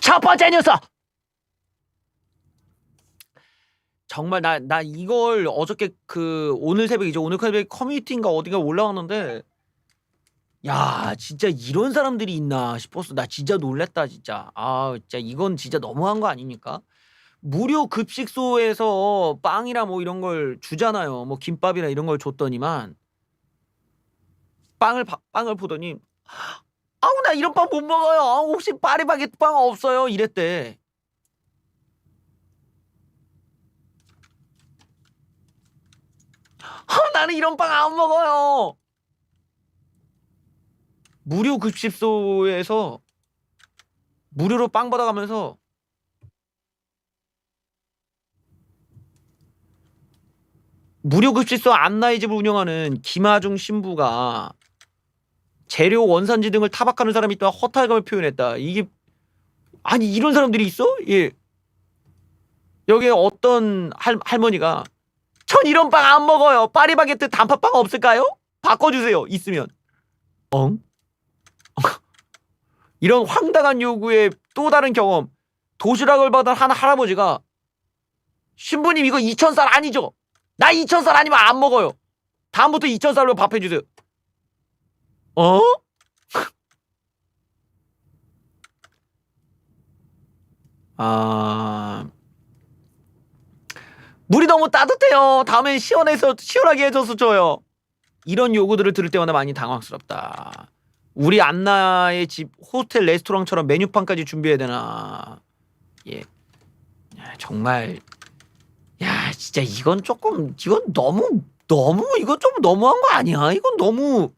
첫 번째 뉴스. 정말 나 이걸 어저께 오늘 새벽이죠. 오늘 새벽에 커뮤니티인가 어디가 올라왔는데 야 진짜 이런 사람들이 있나 싶었어. 나 진짜 놀랬다 진짜. 아 진짜 이건 진짜 너무한 거 아닙니까? 무료 급식소에서 빵이나 뭐 이런 걸 주잖아요. 뭐 김밥이나 이런 걸 줬더니만 빵을 보더니 아우 나 이런 빵 못 먹어요. 아우 혹시 파리바게뜨 빵 없어요? 이랬대. 나는 이런 빵 안 먹어요. 무료 급식소에서 무료로 빵 받아가면서 무료 급식소 안나이집을 운영하는 김하중 신부가 재료 원산지 등을 타박하는 사람이 있다 허탈감을 표현했다. 이게 아니 이런 사람들이 있어? 예. 여기에 어떤 할머니가 전 이런 빵 안 먹어요. 파리바게뜨 단팥빵 없을까요? 바꿔주세요. 있으면. 엉? 이런 황당한 요구에 또 다른 경험. 도시락을 받은 한 할아버지가 신부님 이거 2,000쌀 아니죠? 나 2,000쌀 아니면 안 먹어요. 다음부터 2,000쌀로 밥 해주세요. 어? 물이 너무 따뜻해요. 다음엔 시원하게 해줘서 줘요. 이런 요구들을 들을 때마다 많이 당황스럽다. 우리 안나의 집 호텔 레스토랑처럼 메뉴판까지 준비해야 되나. 예. 정말 야 진짜 이건 너무 이건 좀 너무한 거 아니야? 이건 너무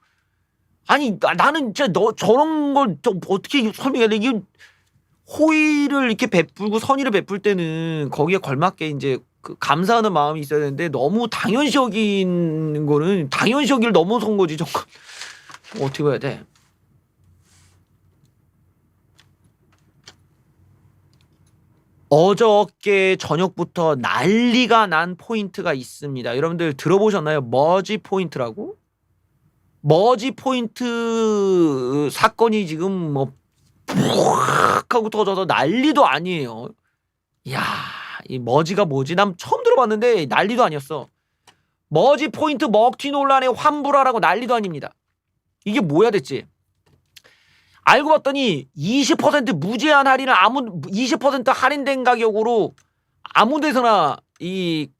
아니 나는 진짜 저런 걸 좀 어떻게 설명해야 돼? 이게 호의를 이렇게 베풀고 선의를 베풀 때는 거기에 걸맞게 이제 감사하는 마음이 있어야 되는데 너무 당연시 여기는 거는 당연시 여기를 넘어선 거지. 정말 어떻게 해야 돼? 어저께 저녁부터 난리가 난 포인트가 있습니다. 여러분들 들어보셨나요? 머지 포인트라고? 머지 포인트 사건이 지금 뭐 푹 하고 터져서 난리도 아니에요. 이야, 이 머지가 뭐지? 난 처음 들어봤는데 난리도 아니었어. 머지 포인트 먹튀 논란에 환불하라고 난리도 아닙니다. 이게 뭐야 됐지? 알고 봤더니 20% 무제한 할인을 20% 할인된 가격으로 아무 데서나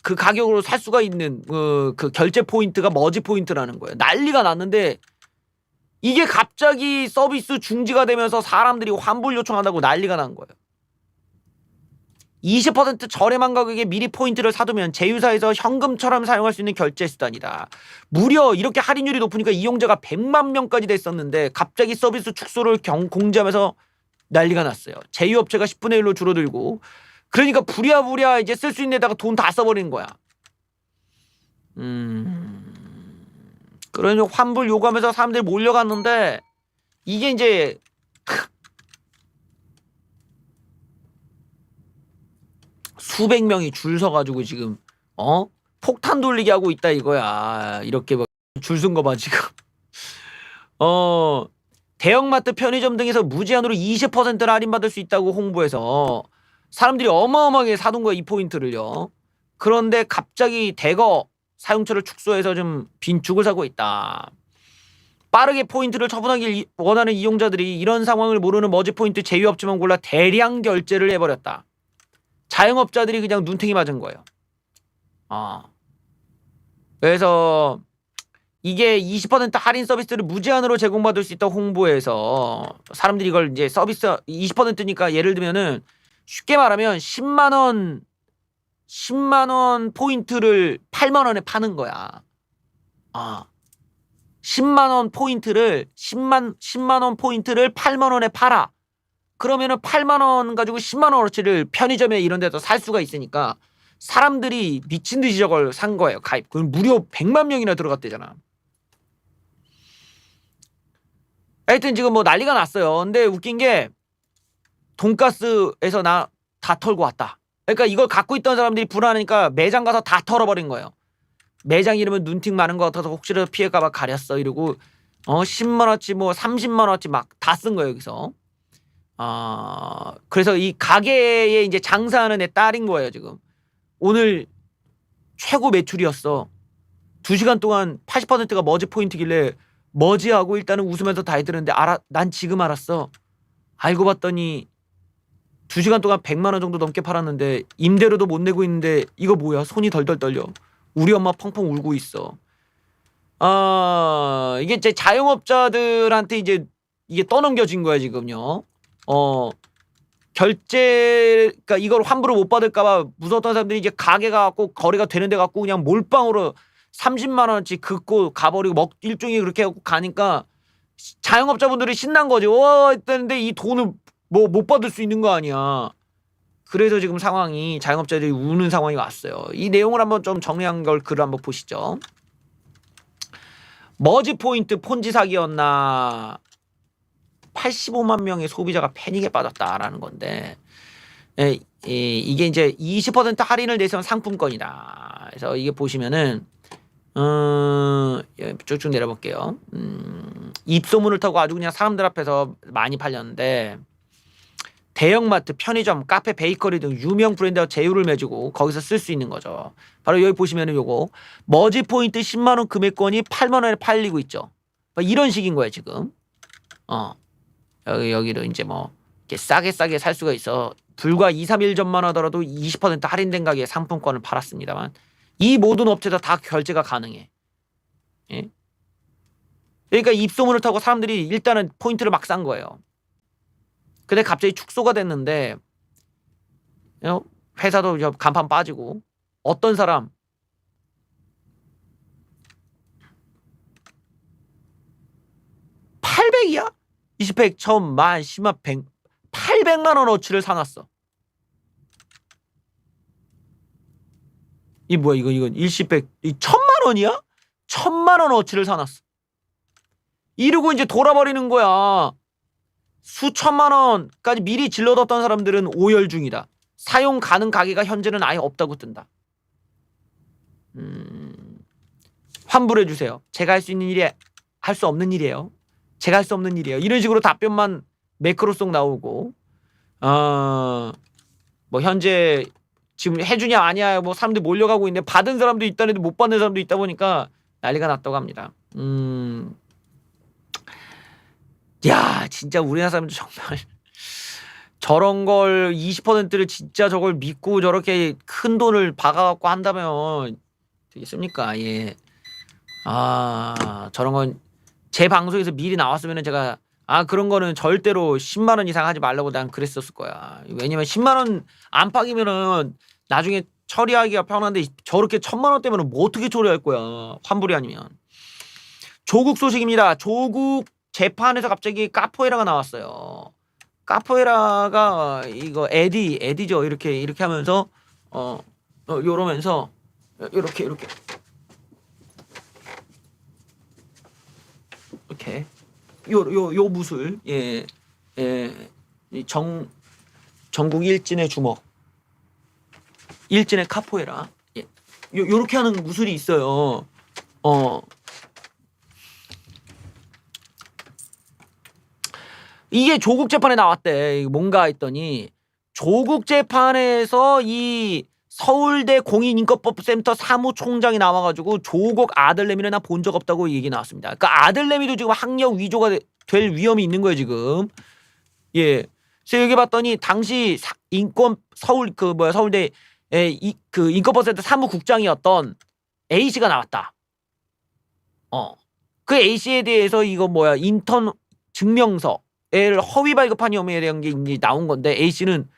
그 가격으로 살 수가 있는 그 결제 포인트가 머지 포인트라는 거예요. 난리가 났는데 이게 갑자기 서비스 중지가 되면서 사람들이 환불 요청한다고 난리가 난 거예요. 20% 저렴한 가격에 미리 포인트를 사두면 제휴사에서 현금처럼 사용할 수 있는 결제 수단이다. 무려 이렇게 할인율이 높으니까 이용자가 100만 명까지 됐었는데 갑자기 서비스 축소를 공지하면서 난리가 났어요. 제휴업체가 10분의 1로 줄어들고 그러니까 부랴부랴 이제 쓸 수 있는 데다가 돈 다 써버리는 거야. 그러니 환불 요구하면서 사람들이 몰려갔는데 이게 이제 수백 명이 줄 서가지고 지금 폭탄 돌리기 하고 있다 이거야. 이렇게 줄 쓴 거 봐 지금. 대형마트 편의점 등에서 무제한으로 20%를 할인받을 수 있다고 홍보해서 사람들이 어마어마하게 사둔 거야 이 포인트를요. 그런데 갑자기 대거 사용처를 축소해서 좀 빈축을 사고 있다. 빠르게 포인트를 처분하길 원하는 이용자들이 이런 상황을 모르는 머지 포인트 제휴업체만 골라 대량 결제를 해버렸다. 자영업자들이 그냥 눈탱이 맞은 거예요. 그래서 이게 20% 할인 서비스를 무제한으로 제공받을 수 있다고 홍보해서 사람들이 이걸 이제 서비스 20%니까 예를 들면은 쉽게 말하면 10만 원 포인트를 8만 원에 파는 거야. 10만 원 포인트를 10만 원 포인트를 8만 원에 팔아. 그러면은 8만 원 가지고 10만 원어치를 편의점에 이런 데서 살 수가 있으니까 사람들이 미친 듯이 저걸 산 거예요. 가입. 그럼 무려 100만 명이나 들어갔대잖아. 하여튼 지금 뭐 난리가 났어요. 근데 웃긴 게 돈가스에서 나 다 털고 왔다. 그러니까 이걸 갖고 있던 사람들이 불안하니까 매장 가서 다 털어버린 거예요. 매장 이름은 눈팅 많은 것 같아서 혹시라도 피해가봐 가렸어 이러고 10만 원어치 뭐 30만 원어치 막 다 쓴 거예요 여기서. 그래서 이 가게에 이제 장사하는 애 딸인 거예요, 지금. 오늘 최고 매출이었어. 2시간 동안 80%가 머지 포인트길래 머지하고 일단은 웃으면서 다 해드렸는데 난 지금 알았어. 알고 봤더니 2시간 동안 100만 원 정도 넘게 팔았는데 임대료도 못 내고 있는데 이거 뭐야? 손이 덜덜 떨려. 우리 엄마 펑펑 울고 있어. 이게 이제 자영업자들한테 이제 이게 떠넘겨진 거야, 지금요. 그러니까 이걸 환불을 못 받을까봐 무서웠던 사람들이 이제 가게 가갖고 거래가 되는 데 갖고 그냥 몰빵으로 30만 원어치 긋고 가버리고 일종의 그렇게 해갖고 가니까 자영업자분들이 신난 거지. 했는데 이 돈을 뭐 못 받을 수 있는 거 아니야. 그래서 지금 상황이 자영업자들이 우는 상황이 왔어요. 이 내용을 한번 좀 정리한 걸 글을 한번 보시죠. 머지 포인트 폰지 사기였나? 85만 명의 소비자가 패닉에 빠졌다라는 건데, 이게 이제 20% 할인을 내세운 상품권이다. 그래서 이게 보시면은 쭉쭉 내려볼게요. 입소문을 타고 아주 그냥 사람들 앞에서 많이 팔렸는데, 대형마트, 편의점, 카페, 베이커리 등 유명 브랜드와 제휴를 맺고 거기서 쓸 수 있는 거죠. 바로 여기 보시면은 요거 머지 포인트 10만 원 금액권이 8만 원에 팔리고 있죠. 이런 식인 거예요, 지금. 여기로 이제 뭐 이렇게 싸게 살 수가 있어. 불과 2, 3일 전만 하더라도 20% 할인된 가격에 상품권을 팔았습니다만 이 모든 업체도 다 결제가 가능해. 예? 그러니까 입소문을 타고 사람들이 일단은 포인트를 막 싼 거예요. 근데 갑자기 축소가 됐는데 회사도 간판 빠지고 어떤 사람 800이야? 20팩, 1000만, 10만, 100, 800만 원어치를 사놨어. 이 뭐야 이건 일시팩 1000만 원이야? 1000만 원어치를 사놨어. 이러고 이제 돌아버리는 거야. 수천만 원까지 미리 질러뒀던 사람들은 오열 중이다. 사용 가능 가게가 현재는 아예 없다고 뜬다. 환불해 주세요. 제가 할 수 있는 일이 할 수 없는 일이에요. 제가 할 수 없는 일이에요. 이런 식으로 답변만 매크로송 나오고 뭐 현재 지금 해주냐 아니야 뭐 사람들이 몰려가고 있는데 받은 사람도 있다는데 못 받는 사람도 있다 보니까 난리가 났다고 합니다. 야 진짜 우리나라 사람들 정말 저런 걸 20%를 진짜 저걸 믿고 저렇게 큰 돈을 박아갖고 한다면 되겠습니까? 예. 저런 건 제 방송에서 미리 나왔으면 제가 그런 거는 절대로 10만 원 이상 하지 말라고 난 그랬었을 거야. 왜냐면 10만 원 안팎이면은 나중에 처리하기가 편한데 저렇게 1000만 원 때문에 뭐 어떻게 처리할 거야. 환불이 아니면. 조국 소식입니다. 조국 재판에서 갑자기 카포에라가 나왔어요. 카포에라가 이거 에디죠. 이렇게 하면서 요러면서 이렇게 요 무술 전국 일진의 주먹 일진의 카포에라 요렇게 하는 무술이 있어요. 이게 조국 재판에 나왔대. 뭔가 했더니 조국 재판에서 이 서울대 공인인권법센터 사무총장이 나와가지고 조국 아들내미는 나 본 적 없다고 얘기 나왔습니다. 그러니까 아들내미도 지금 학력 위조가 될 위험이 있는 거예요 지금. 예. 그래서 여기 봤더니 당시 서울대 그 인권법센터 사무국장이었던 A 씨가 나왔다. 그 A 씨에 대해서 이거 인턴 증명서를 허위 발급한 혐의에 대한 게 이제 나온 건데 A 씨는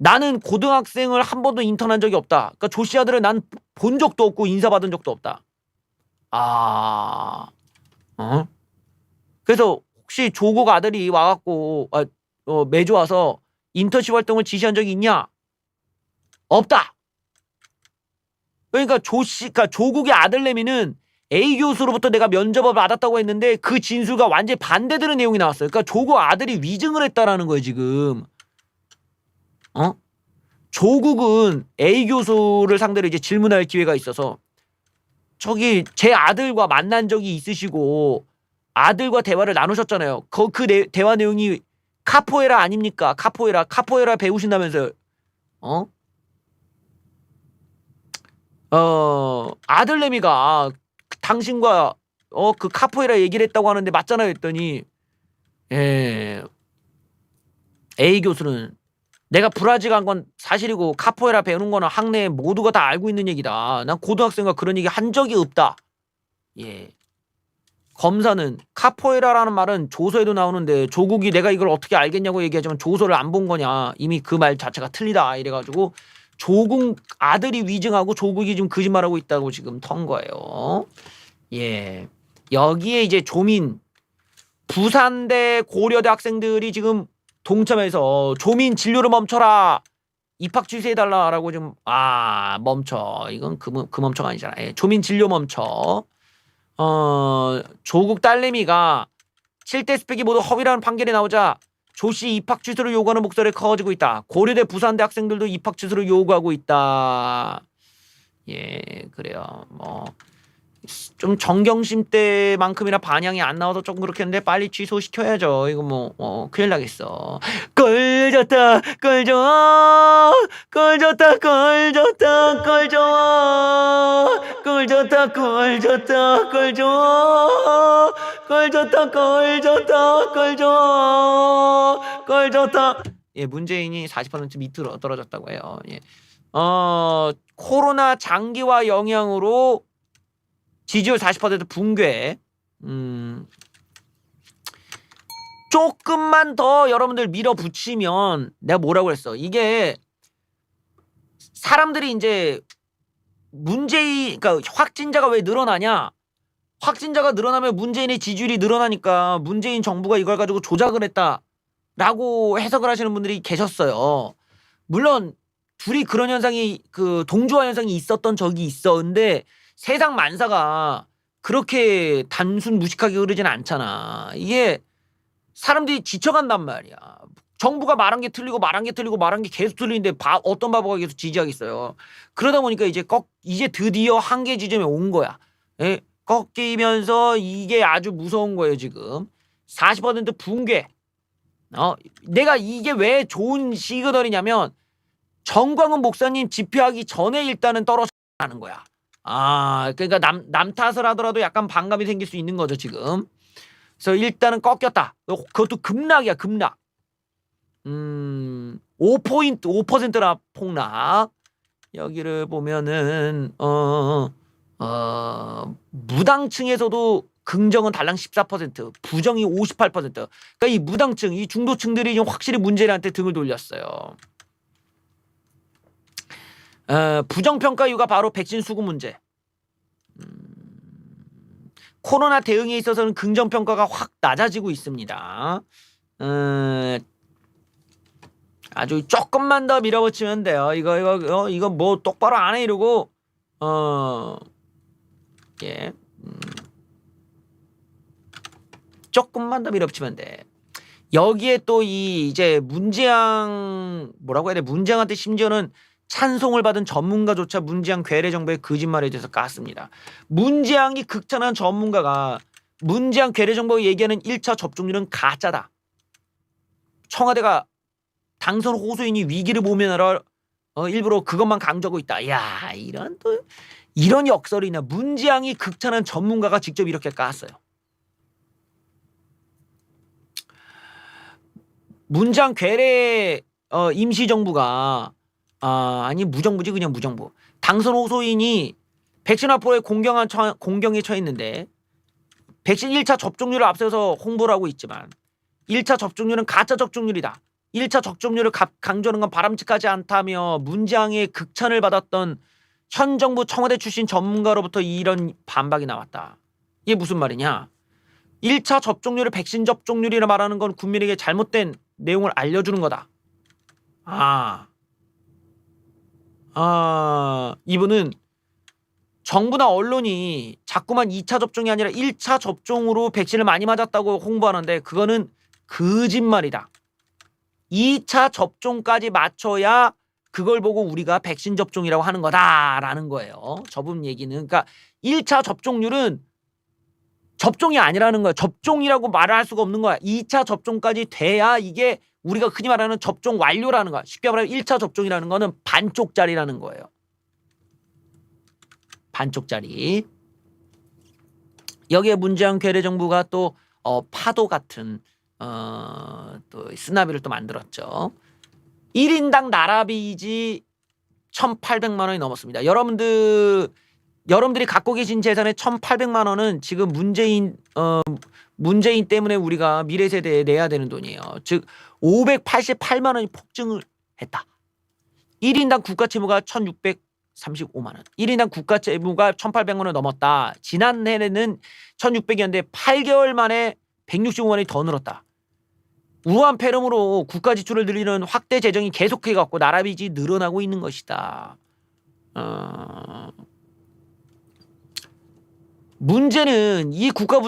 나는 고등학생을 한 번도 인턴한 적이 없다. 그러니까 조 씨 아들은 난 본 적도 없고 인사받은 적도 없다. 그래서 혹시 조국 아들이 와갖고 매주 와서 인턴십 활동을 지시한 적이 있냐? 없다. 그러니까 그러니까 조국의 아들내미는 A 교수로부터 내가 면접을 받았다고 했는데 그 진술과 완전히 반대되는 내용이 나왔어요. 그러니까 조국 아들이 위증을 했다라는 거예요 지금. 조국은 A 교수를 상대로 이제 질문할 기회가 있어서 저기 제 아들과 만난 적이 있으시고 아들과 대화를 나누셨잖아요. 대화 내용이 카포에라 아닙니까? 카포에라 배우신다면서요. 어? 아들내미가 당신과 그 카포에라 얘기를 했다고 하는데 맞잖아요 했더니 예, A 교수는 내가 브라질 간 건 사실이고 카포에라 배우는 거는 학내에 모두가 다 알고 있는 얘기다. 난 고등학생과 그런 얘기 한 적이 없다. 예. 검사는 카포에라라는 말은 조서에도 나오는데 조국이 내가 이걸 어떻게 알겠냐고 얘기하지만 조서를 안 본 거냐. 이미 그 말 자체가 틀리다. 이래가지고 조국 아들이 위증하고 조국이 지금 거짓말하고 있다고 지금 턴 거예요. 예. 여기에 이제 조민 부산대 고려대 학생들이 지금 동참해서 조민 진료를 멈춰라. 입학 취소해달라라고 좀 멈춰. 이건 그 멈춰가 아니잖아. 예. 조민 진료 멈춰. 조국 딸내미가 7대 스펙이 모두 허위라는 판결이 나오자 조씨 입학 취소를 요구하는 목소리가 커지고 있다. 고려대 부산대 학생들도 입학 취소를 요구하고 있다. 예, 그래요. 뭐 좀 정경심 때만큼이나 반향이 안 나와서 조금 그렇게 했는데 빨리 취소시켜야죠. 이거 뭐 큰일 나겠어. 걸졌다 걸져 걸졌다 걸졌다 걸져 걸졌다 걸졌다 걸져 걸졌다 걸졌다 걸져 걸졌다. 예, 문재인이 40% 밑으로 떨어졌다고 해요. 예. 코로나 장기화 영향으로 지지율 40% 붕괴. 조금만 더 여러분들 밀어붙이면 내가 뭐라고 그랬어. 이게 사람들이 이제 그러니까 확진자가 왜 늘어나냐? 확진자가 늘어나면 문재인의 지지율이 늘어나니까 문재인 정부가 이걸 가지고 조작을 했다라고 해석을 하시는 분들이 계셨어요. 물론 둘이 그런 현상이 동조화 현상이 있었던 적이 있었는데 세상 만사가 그렇게 단순 무식하게 흐르진 않잖아. 이게 사람들이 지쳐간단 말이야. 정부가 말한 게 틀리고 말한 게 틀리고 말한 게 계속 틀리는데 어떤 바보가 계속 지지하겠어요. 그러다 보니까 이제 드디어 한계 지점에 온 거야. 예? 꺾이면서 이게 아주 무서운 거예요 지금. 40% 붕괴. 내가 이게 왜 좋은 시그널이냐면 정광훈 목사님 집회하기 전에 일단은 떨어지는 거야. 그러니까 남 탓을 하더라도 약간 반감이 생길 수 있는 거죠 지금. 그래서 일단은 꺾였다. 그것도 급락이야 급락. 5%나 폭락. 여기를 보면은 무당층에서도 긍정은 달랑 14%, 부정이 58%. 그러니까 이 무당층, 이 중도층들이 좀 확실히 문재인한테 등을 돌렸어요. 부정평가 이유가 바로 백신 수급 문제. 코로나 대응에 있어서는 긍정평가가 확 낮아지고 있습니다. 아주 조금만 더 밀어붙이면 돼요. 이거 뭐 똑바로 안 해 이러고 예. 조금만 더 밀어붙이면 돼. 여기에 또 이제 문재양 뭐라고 해야 돼? 문재양한테 심지어는 찬송을 받은 전문가조차 문재양 괴뢰 정부의 거짓말에 대해서 깠습니다. 문재양이 극찬한 전문가가 문재양 괴뢰 정부가 얘기하는 1차 접종률은 가짜다. 청와대가 당선 호소인이 위기를 모면하러 일부러 그것만 강조하고 있다. 야, 이런 역설이냐. 문재양이 극찬한 전문가가 직접 이렇게 깠어요. 문재양 괴뢰 임시정부가 아니 무정부지 그냥 무정부. 당선 호소인이 백신 확보에 공경에 처했는데 백신 1차 접종률을 앞서서 홍보를 하고 있지만 1차 접종률은 가짜 접종률이다. 1차 접종률을 강조하는 건 바람직하지 않다며 문재양의 극찬을 받았던 현 정부 청와대 출신 전문가로부터 이런 반박이 나왔다. 이게 무슨 말이냐? 1차 접종률을 백신 접종률이라 말하는 건 국민에게 잘못된 내용을 알려주는 거다. 이분은 정부나 언론이 자꾸만 2차 접종이 아니라 1차 접종으로 백신을 많이 맞았다고 홍보하는데 그거는 거짓말이다. 2차 접종까지 맞춰야 그걸 보고 우리가 백신 접종이라고 하는 거다라는 거예요. 저분 얘기는. 그러니까 1차 접종률은 접종이 아니라는 거야. 접종이라고 말을 할 수가 없는 거야. 2차 접종까지 돼야 이게 우리가 흔히 말하는 접종 완료라는 거야. 쉽게 말하면 1차 접종이라는 거는 반쪽짜리라는 거예요. 반쪽짜리. 여기에 문재인 괴뢰 정부가 또 파도 같은 또 쓰나미를 또 만들었죠. 1인당 나라빚이 1,800만 원이 넘었습니다. 여러분들이 갖고 계신 재산의 1,800만 원은 지금 문재인 때문에 우리가 미래 세대에 내야 되는 돈이에요. 즉 588만 원이 폭증을 했다. 1인당 국가 채무가 1,635만 원. 1인당 국가 채무가 1,800만 원을 넘었다. 지난해에는 1,600이었는데 8개월 만에 165만 원이 더 늘었다. 우한 폐렴으로 국가 지출을 늘리는 확대 재정이 계속해 갖고 나라 빚이 늘어나고 있는 것이다. 문제는 이 국가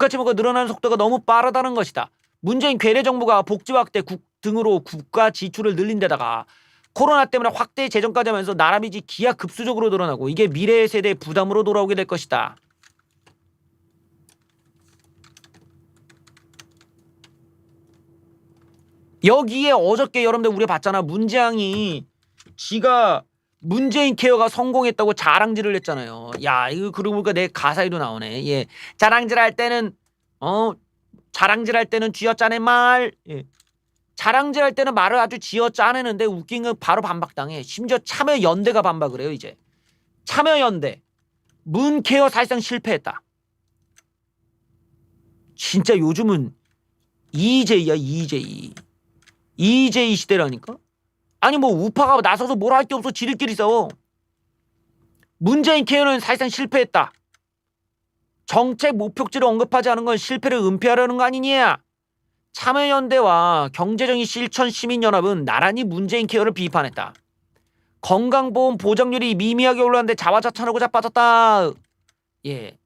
채무가 늘어나는 속도가 너무 빠르다는 것이다. 문재인 괴뢰 정부가 복지 확대 등으로 국가 지출을 늘린 데다가 코로나 때문에 확대 재정까지 하면서 나라 빚이 기하급수적으로 늘어나고 이게 미래 세대의 부담으로 돌아오게 될 것이다. 여기에 어저께 여러분들 우리 봤잖아. 문재양이 지가 문재인 케어가 성공했다고 자랑질을 했잖아요. 야, 이거 그러고 보니까 내 가사에도 나오네. 예. 자랑질할 때는 쥐어짜내 말. 예. 자랑질할 때는 말을 아주 쥐어짜내는데 웃긴 건 바로 반박당해. 심지어 참여연대가 반박을 해요. 이제 참여연대 문케어 사실상 실패했다. 진짜 요즘은 EJ야 EJ 시대라니까. 아니 뭐 우파가 나서서 뭘 할 게 없어. 지들끼리 싸워. 문재인 케어는 사실상 실패했다. 정책 목표치를 언급하지 않은 건 실패를 은폐하려는 거 아니냐. 참여연대와 경제정의 실천 시민연합은 나란히 문재인 케어를 비판했다. 건강보험 보장률이 미미하게 올랐는데 자화자찬하고 자빠졌다. 예,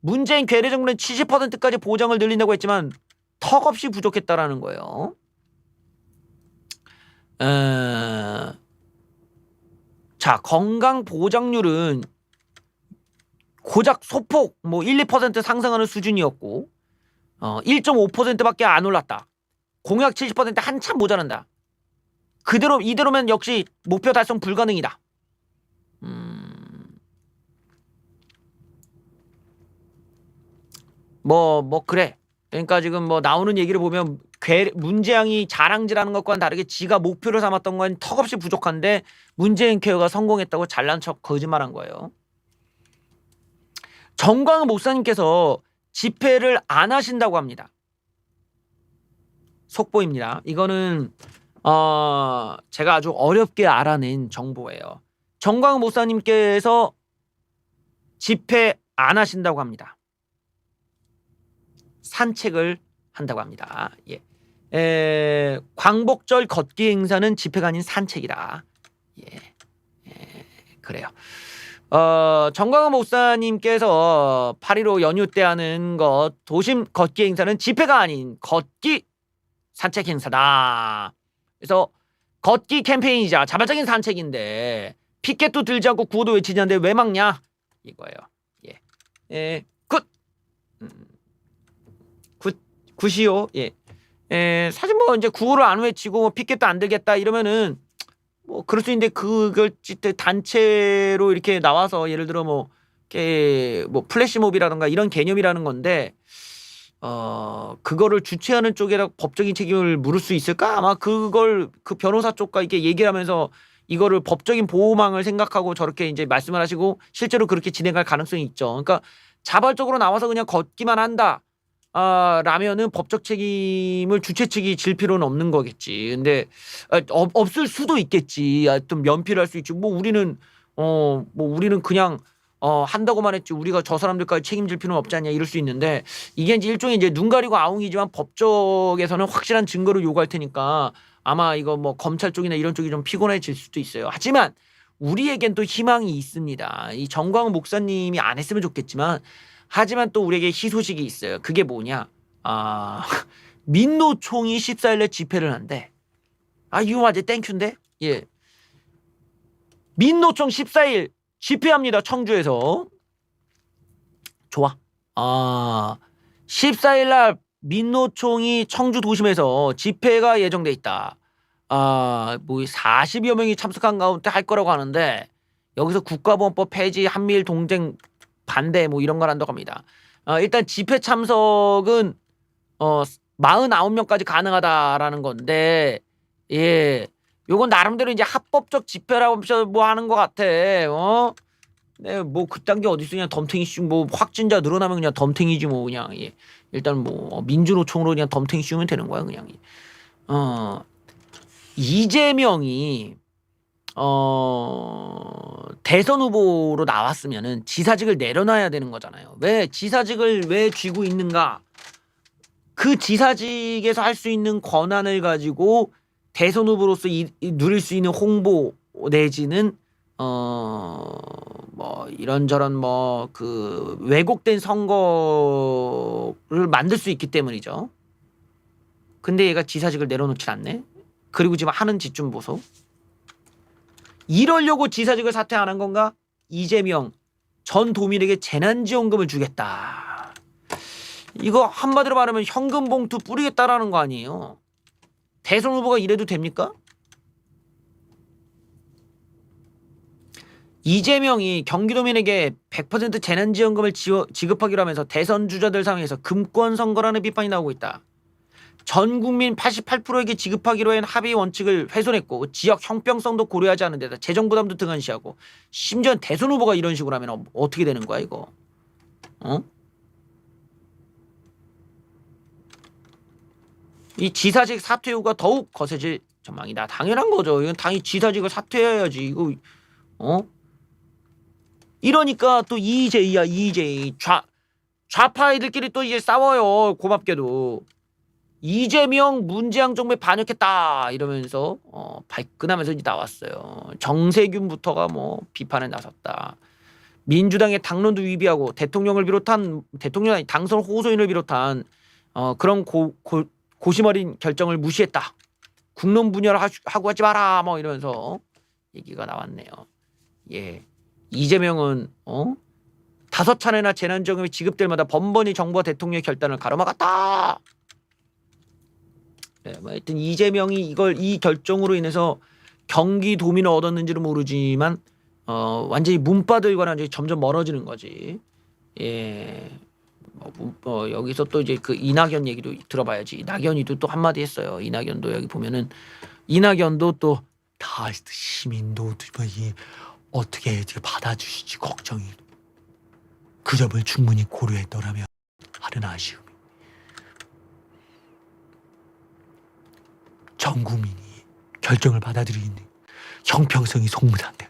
문재인 괴뢰 정부는 70%까지 보장을 늘린다고 했지만 턱없이 부족했다라는 거예요. 자, 건강 보장률은 고작 소폭 1, 2% 상승하는 수준이었고 1.5%밖에 안 올랐다. 공약 70% 한참 모자란다. 이대로면 역시 목표 달성 불가능이다. 그래. 그러니까 지금 나오는 얘기를 보면 문재양이 자랑질하는 것과는 다르게 지가 목표를 삼았던 건 턱없이 부족한데 문재인 케어가 성공했다고 잘난 척 거짓말한 거예요. 정광훈 목사님께서 집회를 안 하신다고 합니다. 속보입니다. 이거는 제가 아주 어렵게 알아낸 정보예요. 정광훈 목사님께서 집회 안 하신다고 합니다. 산책을 한다고 합니다. 예. 광복절 걷기 행사는 집회가 아닌 산책이다. 그래요. 정광훈 목사님께서 8.15 연휴 때 하는 도심 걷기 행사는 집회가 아닌 걷기 산책 행사다. 그래서 걷기 캠페인이자 자발적인 산책인데 피켓도 들지 않고 구호도 외치지 않는데 왜 막냐 이거예요. 예. 굿이요. 예. 사실 이제 구호를 안 외치고 피켓도 안 들겠다 이러면은 그럴 수 있는데 그걸 단체로 이렇게 나와서 예를 들어 이렇게 플래시몹이라든가 이런 개념이라는 건데 그거를 주최하는 쪽에다 법적인 책임을 물을 수 있을까? 아마 그 변호사 쪽과 이렇게 얘기를 하면서 이거를 법적인 보호망을 생각하고 저렇게 이제 말씀을 하시고 실제로 그렇게 진행할 가능성이 있죠. 그러니까 자발적으로 나와서 그냥 걷기만 한다. 라면은 법적 책임을 주최 측이 질 필요는 없는 거겠지. 근데 없을 수도 있겠지. 좀 면피를 할 수 있지. 우리는 그냥 한다고만 했지. 우리가 저 사람들까지 책임질 필요는 없지 않냐 이럴 수 있는데 이게 이제 일종의 이제 눈 가리고 아웅이지만 법적에서는 확실한 증거를 요구할 테니까 아마 이거 검찰 쪽이나 이런 쪽이 좀 피곤해질 수도 있어요. 하지만 우리에겐 또 희망이 있습니다. 이 정광훈 목사님이 안 했으면 좋겠지만 하지만 또 우리에게 희소식이 있어요. 그게 뭐냐? 민노총이 14일에 집회를 한대. 이거 맞지? 땡큐인데? 예. 민노총 14일 집회합니다. 청주에서. 좋아. 14일 날 민노총이 청주 도심에서 집회가 예정돼 있다. 뭐 40여 명이 참석한 가운데 할 거라고 하는데 여기서 국가보안법 폐지, 한미일 동맹 반대 뭐 이런 걸 한다고 합니다. 일단 집회 참석은 49명까지 가능하다라는 건데 예. 요건 나름대로 이제 합법적 집회라고 뭐 하는 것 같아. 네, 뭐 그딴 게 어디 있어. 그냥 덤탱이씨 뭐 확진자 늘어나면 그냥 덤탱이지 뭐 그냥 예. 일단 뭐 민주노총으로 그냥 덤탱이 씌우면 되는 거야 그냥. 이재명이 대선 후보로 나왔으면은 지사직을 내려놔야 되는 거잖아요. 왜 지사직을 왜 쥐고 있는가? 그 지사직에서 할 수 있는 권한을 가지고 대선 후보로서 누릴 수 있는 홍보 내지는 뭐 이런저런 뭐 그 왜곡된 선거를 만들 수 있기 때문이죠. 근데 얘가 지사직을 내려놓질 않네. 그리고 지금 하는 짓 좀 보소. 이러려고 지사직을 사퇴 안 한 건가? 이재명 전 도민에게 재난지원금을 주겠다. 이거 한마디로 말하면 현금 봉투 뿌리겠다라는 거 아니에요. 대선 후보가 이래도 됩니까? 이재명이 경기도민에게 100% 재난지원금을 지급하기로 하면서 대선 주자들 상황에서 금권 선거라는 비판이 나오고 있다. 전 국민 88%에게 지급하기로 한 합의 원칙을 훼손했고 지역 형평성도 고려하지 않은 데다 재정 부담도 등한시하고 심지어 대선 후보가 이런 식으로 하면 어떻게 되는 거야 이거? 이 지사직 사퇴 요구가 더욱 거세질 전망이다. 당연한 거죠. 이건 당연히 지사직을 사퇴해야지. 이거 이러니까 또 이재희야 이재희 좌파애들끼리 또 이제 싸워요. 고맙게도 이재명 문재양 정부에 반역했다 이러면서 발끈하면서 이제 나왔어요. 정세균부터가 뭐 비판에 나섰다. 민주당의 당론도 위배하고 대통령을 비롯한 대통령 당선 호소인을 비롯한 그런 고심 어린 결정을 무시했다. 국론 분열하고 하지 마라 뭐 이러면서 얘기가 나왔네요. 예. 이재명은 5차례나 재난지원금이 지급될 마다 번번이 정부와 대통령의 결단을 가로막았다. 네, 뭐 하여튼 이재명이 이 결정으로 인해서 경기도민을 얻었는지는 모르지만 완전히 문바들과는 완전히 점점 멀어지는 거지. 예. 여기서 또 이제 그 이낙연 얘기도 들어봐야지. 이낙연이도 또 한마디 했어요. 이낙연도 여기 보면은 이낙연도 또 다 시민도 어떻게 받아주실지 걱정이 그 점을 충분히 고려했더라면 하는 아쉬움이 전 국민이 결정을 받아들이는 형평성이 속물한다.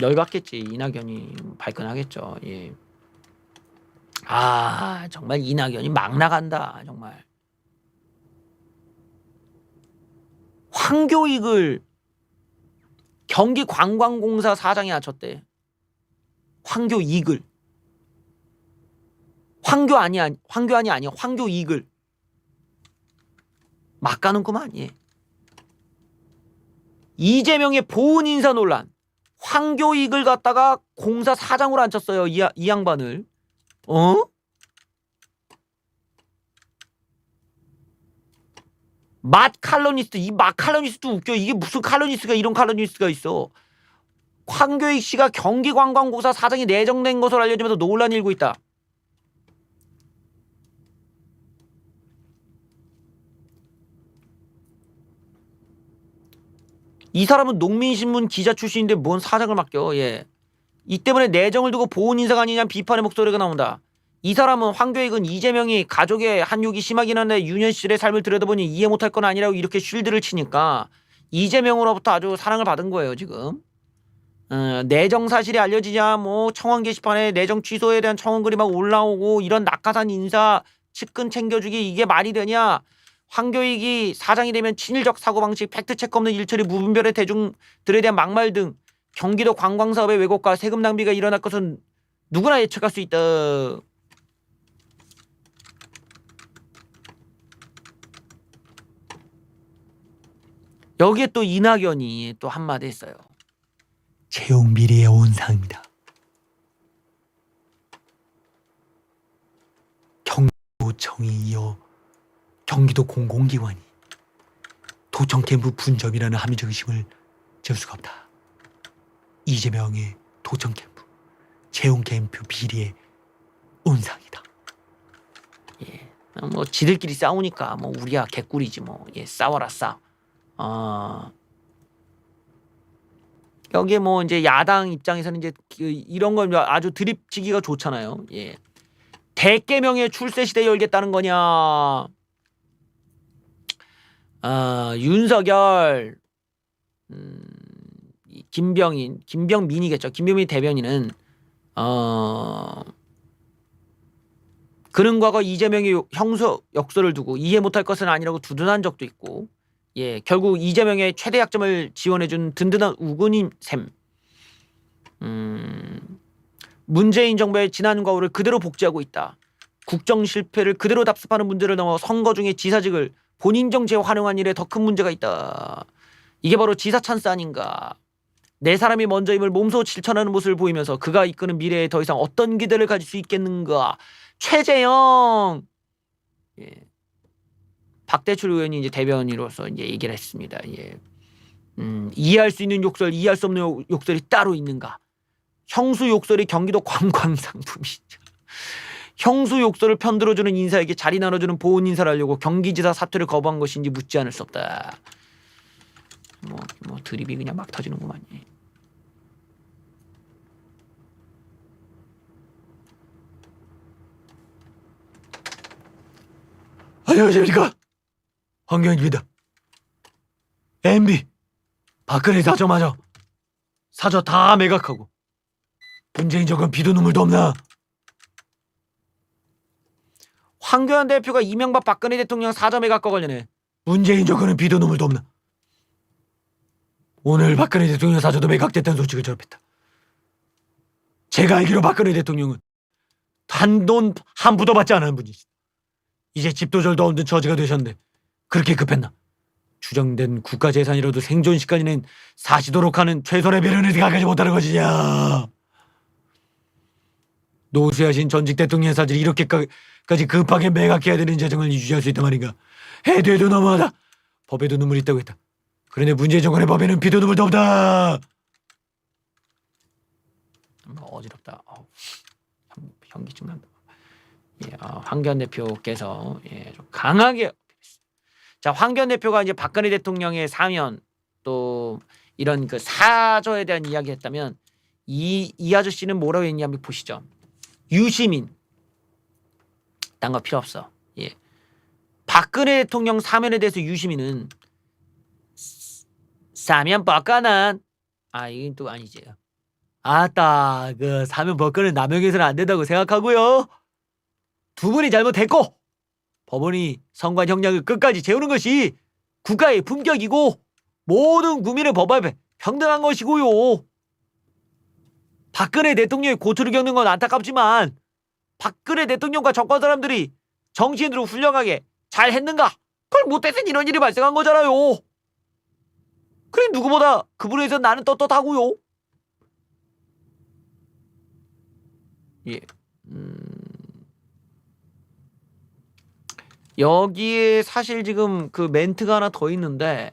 열받겠지. 이낙연이 발끈하겠죠. 예. 정말 이낙연이 막 나간다. 정말. 황교익을 경기관광공사 사장이 앉혔대. 황교익을. 황교안이 아니야. 황교익을. 막 가는구만. 예. 이재명의 보훈 인사 논란. 황교익을 갖다가 공사 사장으로 앉혔어요. 이 양반을. 칼로니스트. 이 칼로니스트 웃겨. 이게 무슨 칼로니스트가 이런 칼로니스트가 있어. 황교익 씨가 경기관광공사 사장이 내정된 것으로 알려지면서 논란이 일고 있다. 이 사람은 농민신문 기자 출신인데 뭔 사장을 맡겨. 예. 이 때문에 내정을 두고 보훈 인사가 아니냐는 비판의 목소리가 나온다. 이 사람은 황교익은 이재명이 가족의 한욕이 심하긴 한데 유년시절의 삶을 들여다보니 이해 못할 건 아니라고 이렇게 쉴드를 치니까 이재명으로부터 아주 사랑을 받은 거예요 지금. 내정 사실이 알려지자 뭐 청원 게시판에 내정 취소에 대한 청원 글이 막 올라오고 이런 낙하산 인사 측근 챙겨주기 이게 말이 되냐. 황교익이 사장이 되면 친일적 사고방식 팩트체크 없는 일처리 무분별의 대중들에 대한 막말 등 경기도 관광사업의 왜곡과 세금 낭비가 일어날 것은 누구나 예측할 수 있다. 여기에 또 이낙연이 또 한마디 했어요. 채용 비리의 온상입니다. 경기도 공공기관이 도청 캠프 분점이라는 합리적 의심을 지울 수가 없다. 이재명의 도청 캠프, 채용 캠프 비리의 온상이다. 예, 뭐 지들끼리 싸우니까 뭐 우리야 개꿀이지 뭐. 예, 싸워라 싸. 여기에 뭐 이제 야당 입장에서는 이제 이런 걸 아주 드립치기가 좋잖아요. 예, 대개명의 출세 시대 열겠다는 거냐? 윤석열, 김병민이겠죠. 김병민 대변인은 그는 과거 이재명의 형수 역설을 두고 이해 못할 것은 아니라고 두둔한 적도 있고, 예, 결국 이재명의 최대 약점을 지원해준 든든한 우군인 셈. 문재인 정부의 지난 과오를 그대로 복제하고 있다. 국정 실패를 그대로 답습하는 문제를 넘어 선거 중에 지사직을 본인 정치에 활용한 일에 더 큰 문제가 있다. 이게 바로 지사 찬스 아닌가. 내 사람이 먼저임을 몸소 실천하는 모습을 보이면서 그가 이끄는 미래에 더 이상 어떤 기대를 가질 수 있겠는가. 최재형, 예, 박대출 의원이 이제 대변인으로서 이제 얘기를 했습니다. 예, 이해할 수 있는 욕설, 이해할 수 없는 욕설이 따로 있는가? 형수 욕설이 경기도 관광 상품이죠. 형수 욕설을 편들어주는 인사에게 자리 나눠주는 보온 인사를 하려고 경기지사 사퇴를 거부한 것인지 묻지 않을 수 없다. 뭐 드립이 그냥 막 터지는구만. 안녕하십니까, 황교안입니다. MB 박근혜 사저마저 사저 다 매각하고 문재인 정권 비도 눈물도 없나? 황교안 대표가 이명박 박근혜 대통령 사저 매각과 관련해 문재인 정권은 비도 눈물도 없나? 오늘 박근혜 대통령 사저도 매각됐다는 소식을 접했다. 제가 알기로 박근혜 대통령은 단돈 한 푸도 받지 않은 분이지. 이제 집도 절도 없는 처지가 되셨는데 그렇게 급했나? 추정된 국가재산이라도 생존 시간에는 사시도록 하는 최선의 배려는 생각하지 못하는 것이냐? 노쇠하신 전직 대통령의 사진이 이렇게까지 급하게 매각해야 되는 재정을 유지할 수 있단 말인가? 해도 해도 너무하다. 법에도 눈물이 있다고 했다. 그런데 문재인 정권의 법에는 피도 눈물도 없다. 어지럽다. 현기증 난다. 예, 황교안 대표께서, 예, 좀 강하게. 자, 황교안 대표가 이제 박근혜 대통령의 사면 또 이런 그 사저에 대한 이야기했다면 이 아저씨는 뭐라고 했냐 한번 보시죠. 유시민, 딴 거 필요 없어. 예, 박근혜 대통령 사면에 대해서 유시민은 사면 뻗거는 이건 또 아니지. 아따, 그 사면 뻗거는 남용해서는 안 된다고 생각하고요. 두 분이 잘못했고 법원이 선관 형량을 끝까지 재우는 것이 국가의 품격이고 모든 국민의 법 앞에 평등한 것이고요. 박근혜 대통령이 고초를 겪는 건 안타깝지만 박근혜 대통령과 정권 사람들이 정치인으로 훌륭하게 잘 했는가? 그걸 못해서 이런 일이 발생한 거잖아요. 그래, 누구보다 그 부분에서 나는 떳떳하고요. 예. 여기에 사실 지금 그 멘트가 하나 더 있는데,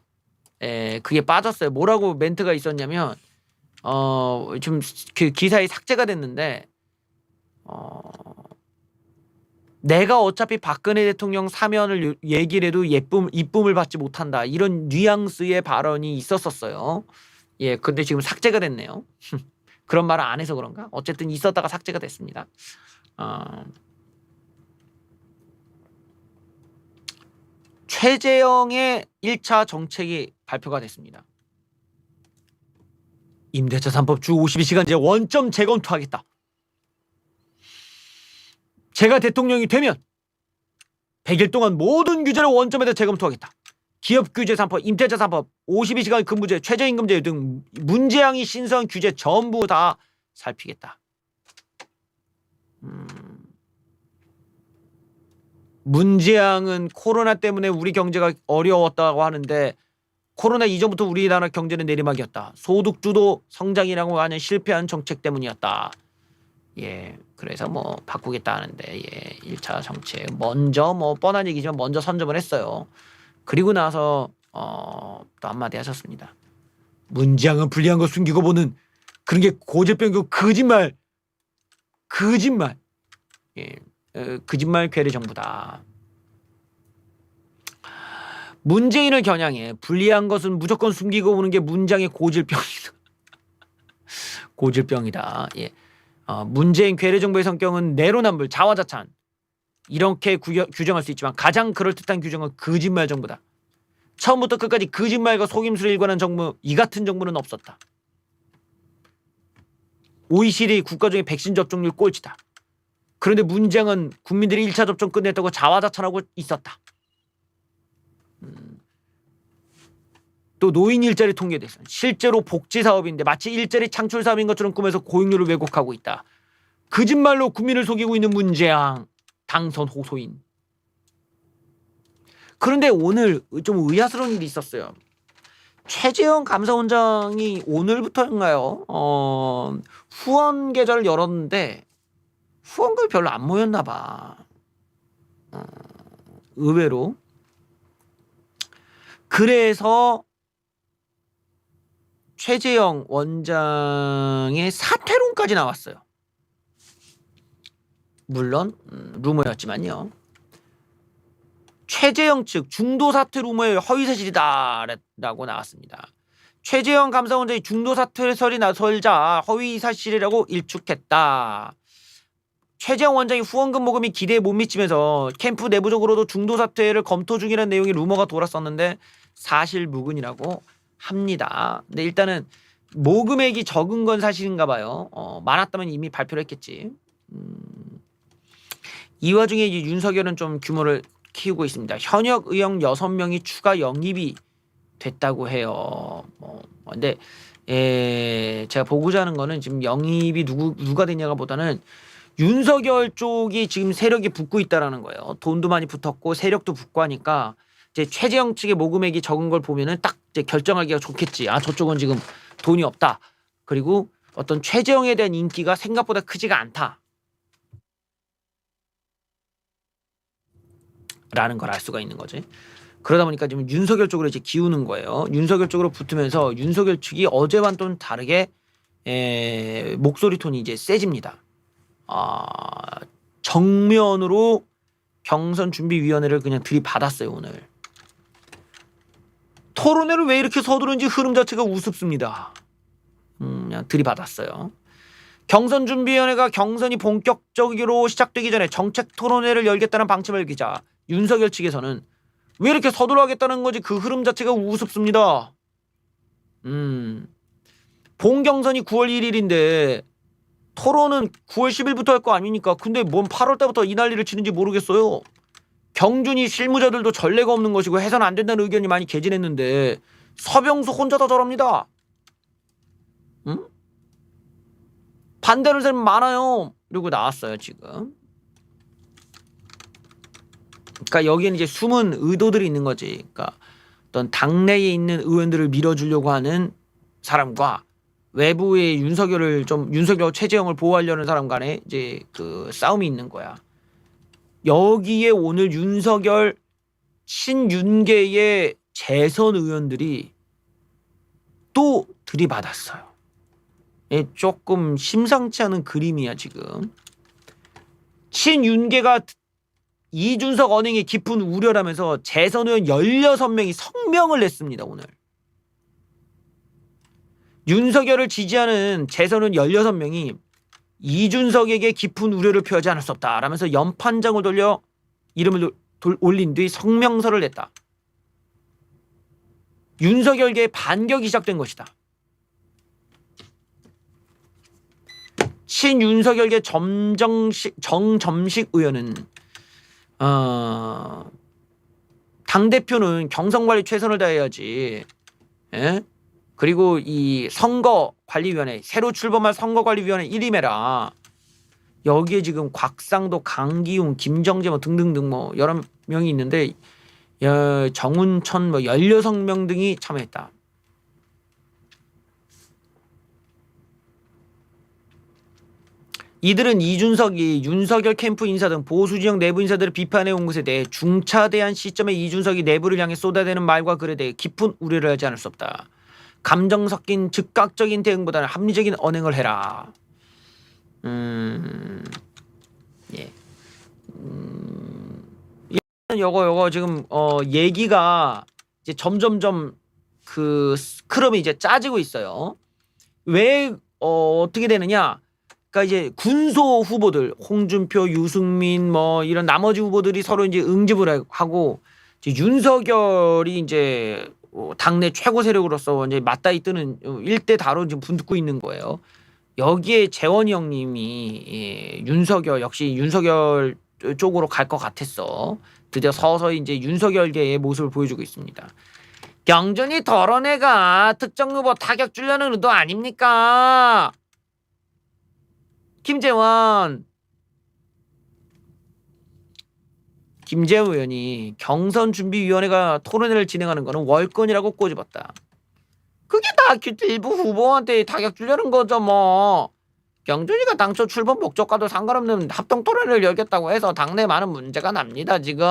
그게 빠졌어요. 뭐라고 멘트가 있었냐면, 좀 그 기사에 삭제가 됐는데, 내가 어차피 박근혜 대통령 사면을 얘기를 해도 이쁨을 받지 못한다, 이런 뉘앙스의 발언이 있었었어요. 예, 근데 지금 삭제가 됐네요. 그런 말을 안 해서 그런가? 어쨌든 있었다가 삭제가 됐습니다. 최재형의 1차 정책이 발표가 됐습니다. 임대차 3법 주 52시간제 원점 재검토하겠다. 제가 대통령이 되면 100일 동안 모든 규제를 원점에서 재검토하겠다. 기업 규제 3법, 임대차 3법, 52시간 근무제, 최저임금제 등 문재양이 신성한 규제 전부 다 살피겠다. 문재양은 코로나 때문에 우리 경제가 어려웠다고 하는데 코로나 이전부터 우리나라 경제는 내리막이었다. 소득주도 성장이라고 하는 실패한 정책 때문이었다. 예, 그래서 뭐 바꾸겠다 하는데 예, 1차 정책 먼저 뭐 뻔한 얘기지만 먼저 선점을 했어요. 그리고 나서 또 한마디 하셨습니다. 문재양은 불리한 거 숨기고 보는 그런 게 고질병이고 거짓말. 예, 거짓말 괴뢰 정부다. 문재인을 겨냥해 불리한 것은 무조건 숨기고 보는 게 문재양의 고질병이다. 고질병이다. 예. 문재인 괴뢰 정부의 성격은 내로남불, 자화자찬 이렇게 규정할 수 있지만 가장 그럴듯한 규정은 거짓말 정부다. 처음부터 끝까지 거짓말과 속임수를 일관한 정부, 이 같은 정부는 없었다. OECD 국가 중에 백신 접종률 꼴찌다. 그런데 문재양은 국민들이 1차 접종 끝냈다고 자화자찬하고 있었다. 또 노인 일자리 통계에 대해서 실제로 복지 사업인데 마치 일자리 창출 사업인 것처럼 꾸며서 고용률을 왜곡하고 있다. 거짓말로 국민을 속이고 있는 문재양 당선 호소인. 그런데 오늘 좀 의아스러운 일이 있었어요. 최재형 감사원장이 오늘부터인가요? 후원 계좌를 열었는데 후원금이 별로 안 모였나 봐. 의외로. 그래서 최재형 원장의 사퇴론까지 나왔어요. 물론 루머였지만요. 최재형 측 중도 사퇴 루머의 허위 사실이다라고 나왔습니다. 최재형 감사원장이 중도 사퇴설이 나설자 허위 사실이라고 일축했다. 최재형 원장이 후원금 모금이 기대에 못 미치면서 캠프 내부적으로도 중도 사퇴를 검토 중이라는 내용의 루머가 돌았었는데 사실 무근이라고 합니다. 근데 일단은 모금액이 적은 건 사실인가 봐요. 많았다면 이미 발표를 했겠지. 이 와중에 이제 윤석열은 좀 규모를 키우고 있습니다. 현역 의원 6명이 추가 영입이 됐다고 해요. 근데 제가 보고자 하는 거는 지금 영입이 누가 되냐가 보다는 윤석열 쪽이 지금 세력이 붙고 있다라는 거예요. 돈도 많이 붙었고 세력도 붙고 하니까 이제 최재형 측의 모금액이 적은 걸 보면은 딱 이제 결정하기가 좋겠지. 저쪽은 지금 돈이 없다. 그리고 어떤 최재형에 대한 인기가 생각보다 크지가 않다. 라는 걸 알 수가 있는 거지. 그러다 보니까 지금 윤석열 쪽으로 이제 기우는 거예요. 윤석열 쪽으로 붙으면서 윤석열 측이 어제와는 좀 다르게 목소리 톤이 이제 세집니다. 정면으로 경선준비위원회를 그냥 들이받았어요. 오늘 토론회를 왜 이렇게 서두른지 흐름 자체가 우습습니다. 그냥 들이받았어요. 경선준비위원회가 경선이 본격적으로 시작되기 전에 정책 토론회를 열겠다는 방침을 기자 윤석열 측에서는 왜 이렇게 서둘러 하겠다는 거지. 그 흐름 자체가 우습습니다. 본 경선이 9월 1일인데 토론은 9월 10일부터 할 거 아닙니까? 근데 뭔 8월 때부터 이 난리를 치는지 모르겠어요. 경준이 실무자들도 전례가 없는 것이고 해서는 안 된다는 의견이 많이 개진했는데 서병수 혼자 다 저럽니다. 반대하는 사람이 많아요. 이러고 나왔어요 지금. 그러니까 여기에는 이제 숨은 의도들이 있는 거지. 그러니까 어떤 당내에 있는 의원들을 밀어주려고 하는 사람과 외부의 윤석열 최재형을 보호하려는 사람 간에 이제 그 싸움이 있는 거야. 여기에 오늘 윤석열 친윤계의 재선 의원들이 또 들이받았어요. 조금 심상치 않은 그림이야 지금. 친윤계가 이준석 언행에 깊은 우려라면서 재선 의원 16명이 성명을 냈습니다. 오늘. 윤석열을 지지하는 재선 의원 16명이 이준석에게 깊은 우려를 표하지 않을 수 없다 라면서 연판장을 돌려 이름을 올린 뒤 성명서를 냈다. 윤석열계의 반격이 시작된 것이다. 친윤석열계 정점식 의원은 당대표는 경선관리 최선을 다해야지. 예? 그리고 이 선거관리위원회 새로 출범할 선거관리위원회 1임해라. 여기에 지금 곽상도, 강기웅, 김정재 뭐 등등등 뭐 여러 명이 있는데 정운천 뭐 16명 등이 참여했다. 이들은 이준석이 윤석열 캠프 인사 등 보수 진영 내부 인사들을 비판해 온 것에 대해 중차대한 시점에 이준석이 내부를 향해 쏟아대는 말과 글에 대해 깊은 우려를 하지 않을 수 없다. 감정 섞인 즉각적인 대응보다는 합리적인 언행을 해라. 예. 요거 지금 얘기가 이제 점점점 그 스크럼이 이제 짜지고 있어요. 왜 어떻게 되느냐? 그러니까 이제 군소 후보들 홍준표, 유승민 뭐 이런 나머지 후보들이 서로 이제 응집을 하고 이제 윤석열이 이제 당내 최고 세력으로서 이제 맞다이 뜨는 일대 다로 지금 분듣고 있는 거예요. 여기에 재원이 형님이 윤석열 역시 윤석열 쪽으로 갈 것 같았어. 드디어 서서히 이제 윤석열계의 모습을 보여주고 있습니다. 경준이 토론회가 특정 후보 타격 주려는 의도 아닙니까? 김재원 의원이 경선준비위원회가 토론회를 진행하는 거는 월권이라고 꼬집었다. 그게 다 일부 후보한테 타격 주려는 거죠 뭐. 경준이가 당초 출범 목적과도 상관없는 합동 토론회를 열겠다고 해서 당내에 많은 문제가 납니다 지금.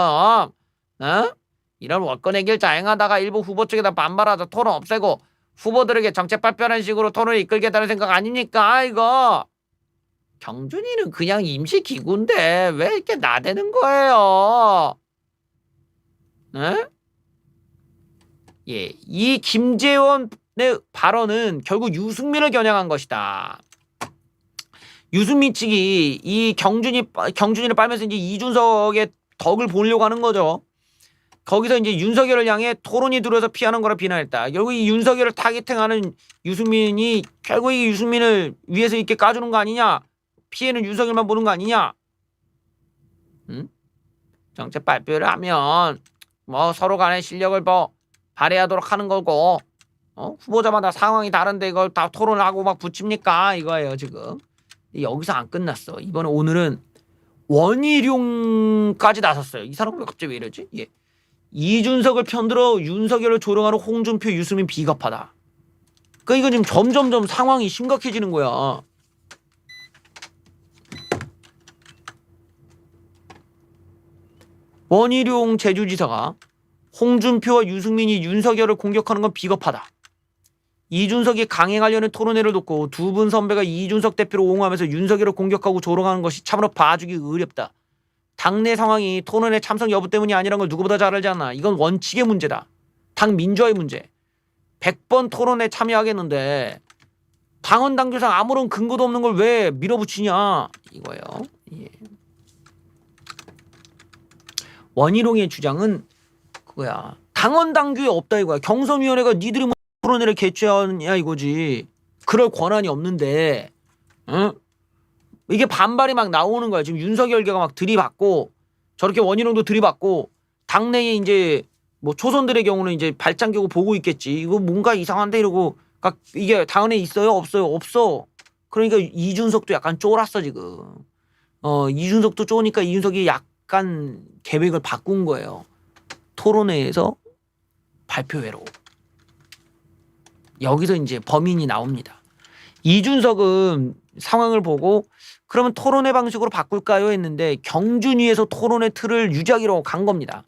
이런 월권의 길 자행하다가 일부 후보 측에다 반발하자 토론 없애고 후보들에게 정책 발표하는 식으로 토론을 이끌겠다는 생각 아닙니까 이거. 경준이는 그냥 임시 기구인데 왜 이렇게 나대는 거예요? 네? 예, 이 김재원의 발언은 결국 유승민을 겨냥한 것이다. 유승민 측이 이 경준이를 빨면서 이제 이준석의 덕을 보려고 하는 거죠. 거기서 이제 윤석열을 향해 토론이 들어서 피하는 거라 비난했다. 결국 이 윤석열을 타겟팅하는 유승민이 결국 이 유승민을 위해서 이렇게 까주는 거 아니냐? 피해는 윤석열만 보는 거 아니냐? 응? 정책 발표를 하면 뭐 서로 간의 실력을 뭐 발휘하도록 하는 거고 후보자마다 상황이 다른데 이걸 다 토론을 하고 막 붙입니까? 이거예요 지금. 여기서 안 끝났어. 이번에 오늘은 원희룡까지 나섰어요. 이 사람은 갑자기 왜 이러지? 예. 이준석을 편들어 윤석열을 조롱하는 홍준표, 유승민 비겁하다. 그러니까 이거 지금 점점점 상황이 심각해지는 거야. 원희룡 제주지사가 홍준표와 유승민이 윤석열을 공격하는 건 비겁하다. 이준석이 강행하려는 토론회를 놓고 두 분 선배가 이준석 대표를 옹호하면서 윤석열을 공격하고 조롱하는 것이 참으로 봐주기 어렵다. 당내 상황이 토론회 참석 여부 때문이 아니란 걸 누구보다 잘 알지 않나. 이건 원칙의 문제다. 당 민주화의 문제. 100번 토론회 참여하겠는데 당원 당규상 아무런 근거도 없는 걸 왜 밀어붙이냐 이거예요. 예. 원희룡의 주장은 그거야. 당원 당규에 없다 이거야. 경선위원회가 니들이 뭐 토론회를 개최하냐 이거지. 그럴 권한이 없는데, 응? 이게 반발이 막 나오는 거야. 지금 윤석열계가 막 들이받고 저렇게 원희룡도 들이받고 당내에 이제 뭐 초선들의 경우는 이제 발장 켜고 보고 있겠지. 이거 뭔가 이상한데 이러고 그러니까 이게 당원에 있어요? 없어요? 없어. 그러니까 이준석도 약간 쫄았어 지금. 이준석도 쫄으니까 이준석이 약간 계획을 바꾼 거예요. 토론회에서 발표회로. 여기서 이제 범인이 나옵니다. 이준석은 상황을 보고 그러면 토론회 방식으로 바꿀까요? 했는데 경준위에서 토론회 틀을 유지하기로 간 겁니다.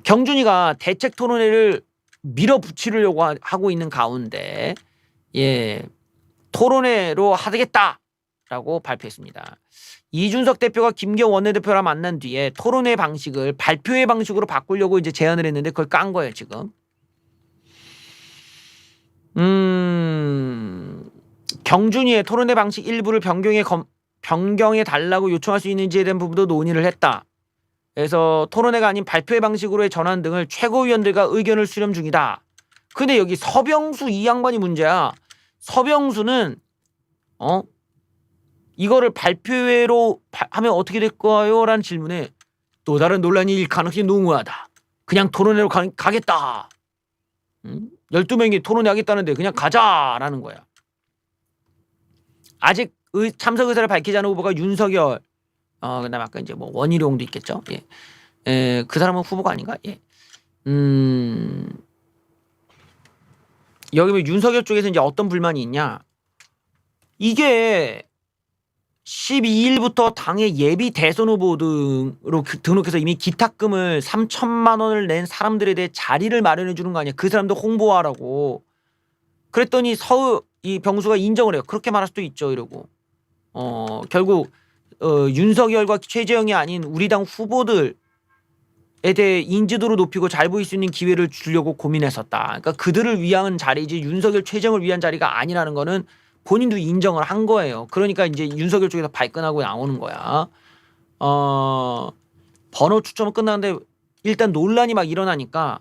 경준이가 대책 토론회를 밀어붙이려고 하고 있는 가운데 토론회로 하겠다라고 발표했습니다. 이준석 대표가 김기현 원내대표랑 만난 뒤에 토론회 방식을 발표회 방식으로 바꾸려고 이제 제안을 했는데 그걸 깐 거예요 지금. 경준이의 토론회 방식 일부를 변경해 달라고 요청할 수 있는지에 대한 부분도 논의를 했다. 그래서 토론회가 아닌 발표회 방식으로의 전환 등을 최고위원들과 의견을 수렴 중이다. 근데 여기 서병수 이 양반이 문제야. 서병수는 이거를 발표회로 하면 어떻게 될까요? 라는 질문에 또 다른 논란이 일 가능성이 농후하다. 그냥 토론회로 가겠다. 12명이 토론회 하겠다는데 그냥 가자라는 거야. 아직 참석 의사를 밝히지 않은 후보가 윤석열, 그다음에 아까 이제 뭐 원희룡도 있겠죠. 예. 그 사람은 후보가 아닌가? 예. 여기 뭐 윤석열 쪽에서 이제 어떤 불만이 있냐? 이게 12일부터 당의 예비 대선 후보 등으로 등록해서 이미 기탁금을 3천만 원을 낸 사람들에 대해 자리를 마련해 주는 거 아니야. 그 사람들 홍보하라고. 그랬더니 이 병수가 인정을 해요. 그렇게 말할 수도 있죠. 이러고. 결국 윤석열과 최재형이 아닌 우리 당 후보들에 대해 인지도를 높이고 잘 보일 수 있는 기회를 주려고 고민했었다. 그러니까 그들을 위한 자리지 윤석열 최재형을 위한 자리가 아니라는 거는 본인도 인정을 한 거예요. 그러니까 이제 윤석열 쪽에서 발끈하고 나오는 거야. 번호 추첨은 끝났는데 일단 논란이 막 일어나니까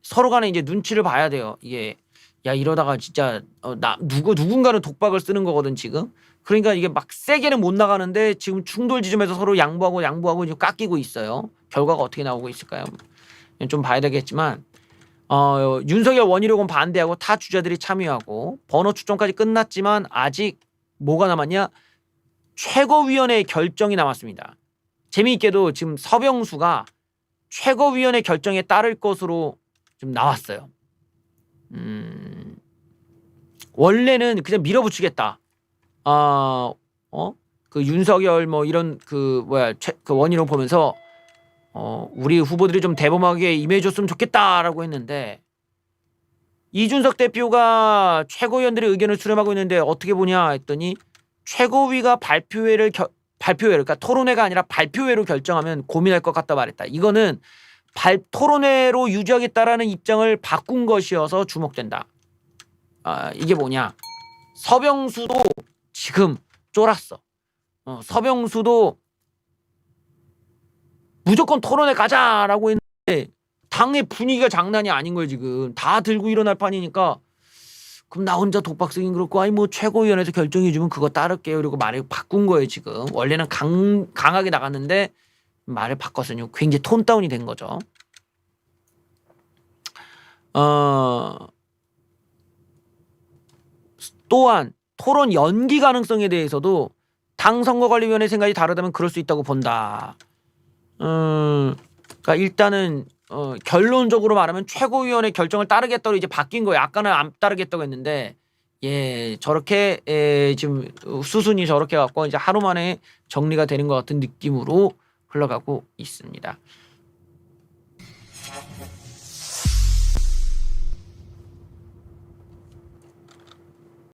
서로 간에 이제 눈치를 봐야 돼요. 이게 야 이러다가 진짜 누군가는 독박을 쓰는 거거든 지금. 그러니까 이게 막 세게는 못 나가는데 지금 충돌 지점에서 서로 양보하고 이제 깎이고 있어요. 결과가 어떻게 나오고 있을까요? 좀 봐야 되겠지만 윤석열 원희룡은 반대하고 타 주자들이 참여하고 번호 추첨까지 끝났지만 아직 뭐가 남았냐? 최고위원회의 결정이 남았습니다. 재미있게도 지금 서병수가 최고위원회 결정에 따를 것으로 좀 나왔어요. 원래는 그냥 밀어붙이겠다. 그 윤석열 뭐 이런 그 원희룡 보면서 우리 후보들이 좀 대범하게 임해줬으면 좋겠다라고 했는데 이준석 대표가 최고위원들의 의견을 수렴하고 있는데 어떻게 보냐 했더니 최고위가 발표회를 그러니까 토론회가 아니라 발표회로 결정하면 고민할 것 같다 말했다. 이거는 토론회로 유지하겠다라는 입장을 바꾼 것이어서 주목된다. 이게 뭐냐? 서병수도 지금 쫄았어. 서병수도 무조건 토론회 가자라고 했는데 당의 분위기가 장난이 아닌 거예요. 지금 다 들고 일어날 판이니까 그럼 나 혼자 독박 쓰긴 그렇고 아니 뭐 최고위원회에서 결정해 주면 그거 따를게요. 이러고 말을 바꾼 거예요. 지금 원래는 강하게 나갔는데 말을 바꿨으니 굉장히 톤 다운이 된 거죠. 또한 토론 연기 가능성에 대해서도 당 선거관리위원회 생각이 다르다면 그럴 수 있다고 본다. 그러니까 일단은 결론적으로 말하면 최고위원회 결정을 따르겠다고 이제 바뀐 거예요. 아까는 안 따르겠다고 했는데 저렇게 지금 수순이 저렇게 갖고 이제 하루 만에 정리가 되는 것 같은 느낌으로 흘러가고 있습니다.